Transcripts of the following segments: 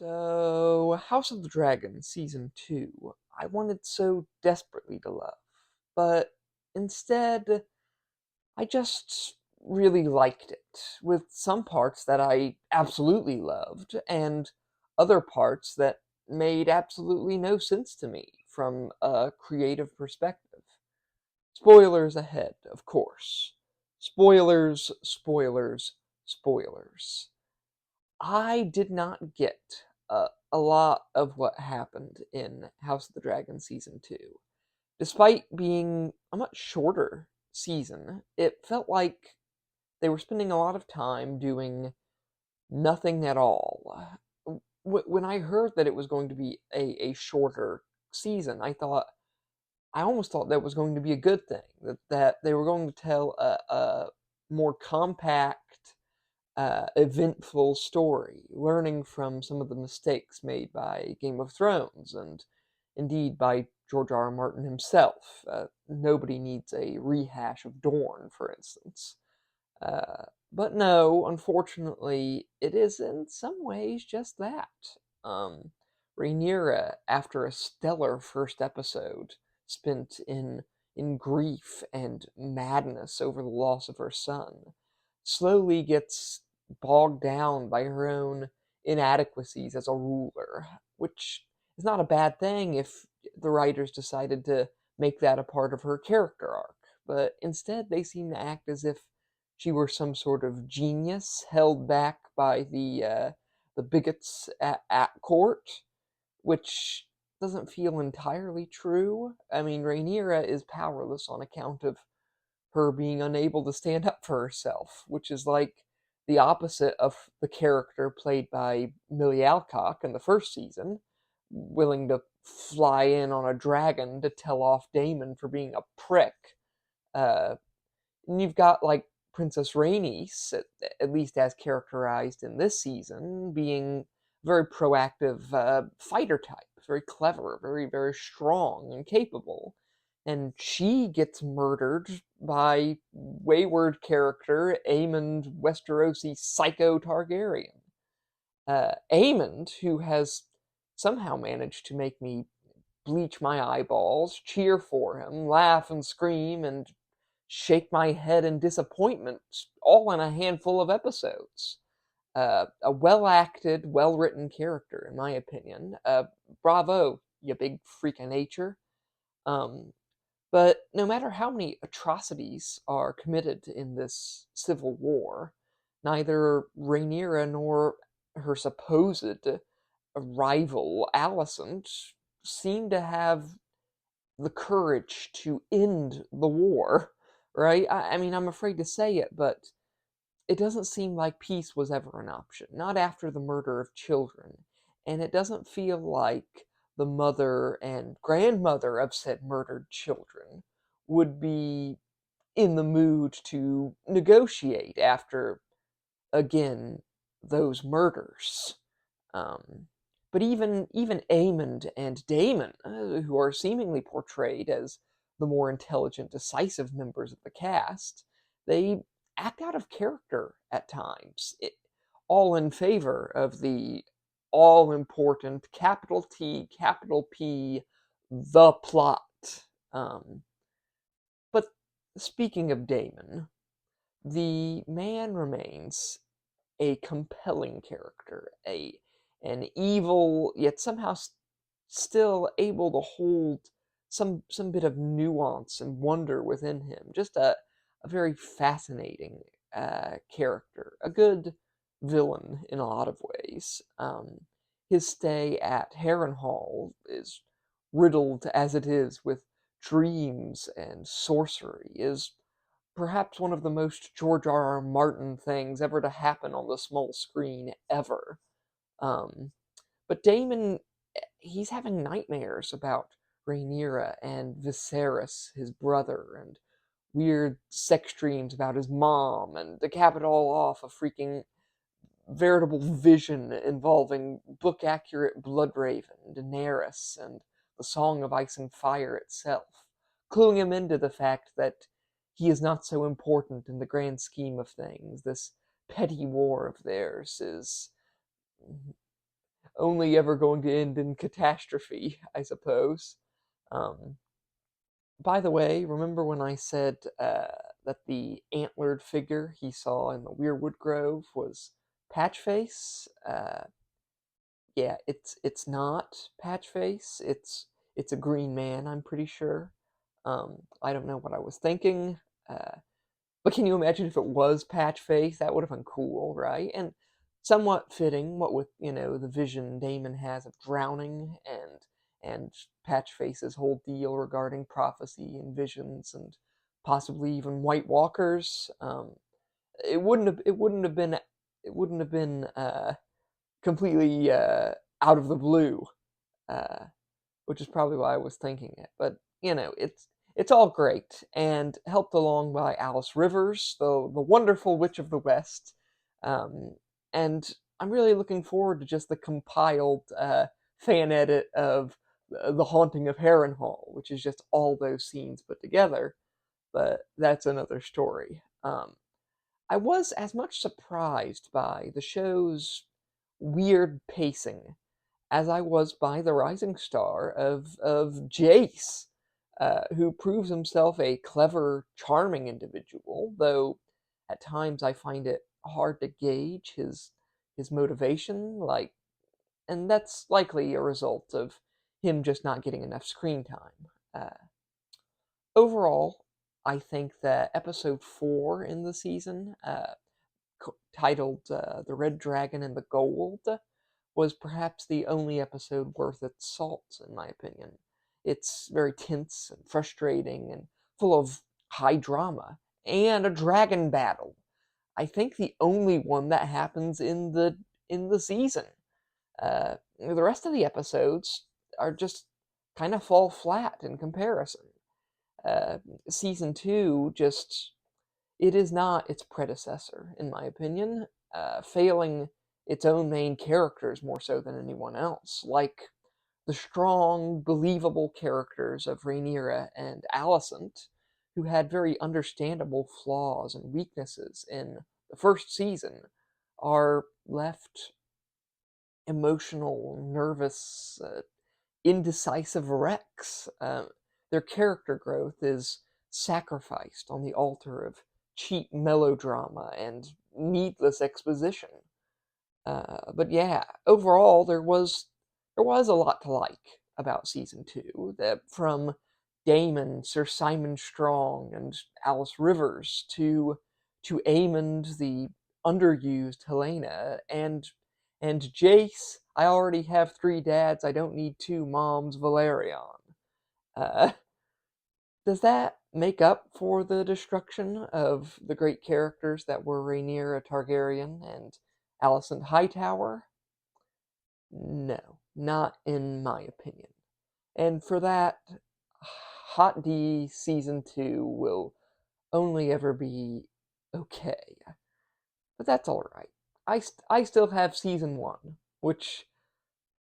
So, House of the Dragon Season 2, I wanted so desperately to love, but instead, I just really liked it, with some parts that I absolutely loved, and other parts that made absolutely no sense to me from a creative perspective. Spoilers ahead, of course. Spoilers, spoilers, spoilers. I did not get a lot of what happened in House of the Dragon Season 2. Despite being a much shorter season, it felt like they were spending a lot of time doing nothing at all. When I heard that it was going to be a shorter season, I almost thought that was going to be a good thing, that they were going to tell a more compact eventful story, learning from some of the mistakes made by Game of Thrones and indeed by George R. R. Martin himself. Nobody needs a rehash of Dorne, for instance. But no, unfortunately, it is in some ways just that. Um, Rhaenyra, after a stellar first episode spent in grief and madness over the loss of her son, slowly gets bogged down by her own inadequacies as a ruler, which is not a bad thing if the writers decided to make that a part of her character arc. But instead, they seem to act as if she were some sort of genius held back by the bigots at court, which doesn't feel entirely true. I mean, Rhaenyra is powerless on account of her being unable to stand up for herself, which is like the opposite of the character played by Millie Alcock in the first season, willing to fly in on a dragon to tell off Daemon for being a prick. Uh, and you've got like Princess Rhaenys, at least as characterized in this season, being a very proactive fighter type, very clever, very strong and capable. And she gets murdered by wayward character Aemond Westerosi Psycho Targaryen. Aemond, who has somehow managed to make me bleach my eyeballs, cheer for him, laugh and scream, and shake my head in disappointment, all in a handful of episodes. A well acted, well written character, in my opinion. Bravo, you big freak of nature. Um, but no matter how many atrocities are committed in this civil war, neither Rhaenyra nor her supposed rival Alicent seem to have the courage to end the war, right? I mean, I'm afraid to say it, but it doesn't seem like peace was ever an option, not after the murder of children. And it doesn't feel like the mother and grandmother of said murdered children would be in the mood to negotiate after, again, those murders. Um, but even Aemond and Daemon, who are seemingly portrayed as the more intelligent, decisive members of the cast, they act out of character at times, all in favor of the all important capital T, capital P, the plot. Um, but speaking of Daemon, the man remains a compelling character, a an evil yet somehow still able to hold some bit of nuance and wonder within him. Just a very fascinating character, a good villain in a lot of ways. His stay at Harrenhal is riddled as it is with dreams and sorcery, is perhaps one of the most George R. R. Martin things ever to happen on the small screen ever. Um, but Damon, he's having nightmares about Rhaenyra and Viserys, his brother, and weird sex dreams about his mom, and to cap it all off, a freaking veritable vision involving book accurate Bloodraven, Daenerys, and the Song of Ice and Fire itself, cluing him into the fact that he is not so important in the grand scheme of things. This petty war of theirs is only ever going to end in catastrophe, I suppose. Um, by the way, remember when I said that the antlered figure he saw in the Weirwood Grove was Patchface? Yeah, it's not Patchface. It's a green man, I'm pretty sure. I don't know what I was thinking. Uh, but can you imagine if it was Patchface? That would have been cool, right? And somewhat fitting, what with, the vision Damon has of drowning and Patchface's whole deal regarding prophecy and visions and possibly even White Walkers. It wouldn't have been completely out of the blue, uh, which is probably why I was thinking it. But it's all great and helped along by Alice Rivers, the wonderful Witch of the West, um, and I'm really looking forward to just the compiled fan edit of the Haunting of Harrenhal, which is just all those scenes put together. But that's another story. I was as much surprised by the show's weird pacing as I was by the rising star of Jace, who proves himself a clever, charming individual, though at times I find it hard to gauge his motivation, and that's likely a result of him just not getting enough screen time. Overall, I think that episode 4 in the season, titled "The Red Dragon and the Gold," was perhaps the only episode worth its salt, in my opinion. It's very tense and frustrating and full of high drama and a dragon battle. I think the only one that happens in the season. The rest of the episodes are just kind of fall flat in comparison. Uh, Season 2 just it is not its predecessor, in my opinion, failing its own main characters more so than anyone else, like the strong, believable characters of Rhaenyra and Alicent, who had very understandable flaws and weaknesses in the first season, are left emotional, nervous, indecisive wrecks. Their character growth is sacrificed on the altar of cheap melodrama and needless exposition. But yeah, overall there was a lot to like about season 2. That from Damon, Sir Simon Strong, and Alice Rivers to Aemond, the underused Helena, and Jace. I already have 3 dads. I don't need 2 moms. Valerian. Uh, does that make up for the destruction of the great characters that were Rhaenyra Targaryen and Alicent Hightower? No, not in my opinion. And for that, HotD Season 2 will only ever be okay. But that's alright. I still have Season 1, which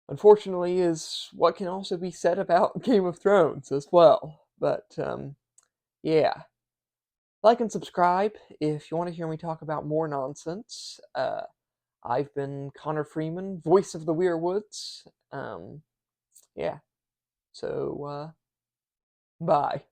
unfortunately is what can also be said about Game of Thrones as well. But, yeah. Like and subscribe if you want to hear me talk about more nonsense. I've been Connor Freeman, voice of the Weirwoods. Yeah. So, bye.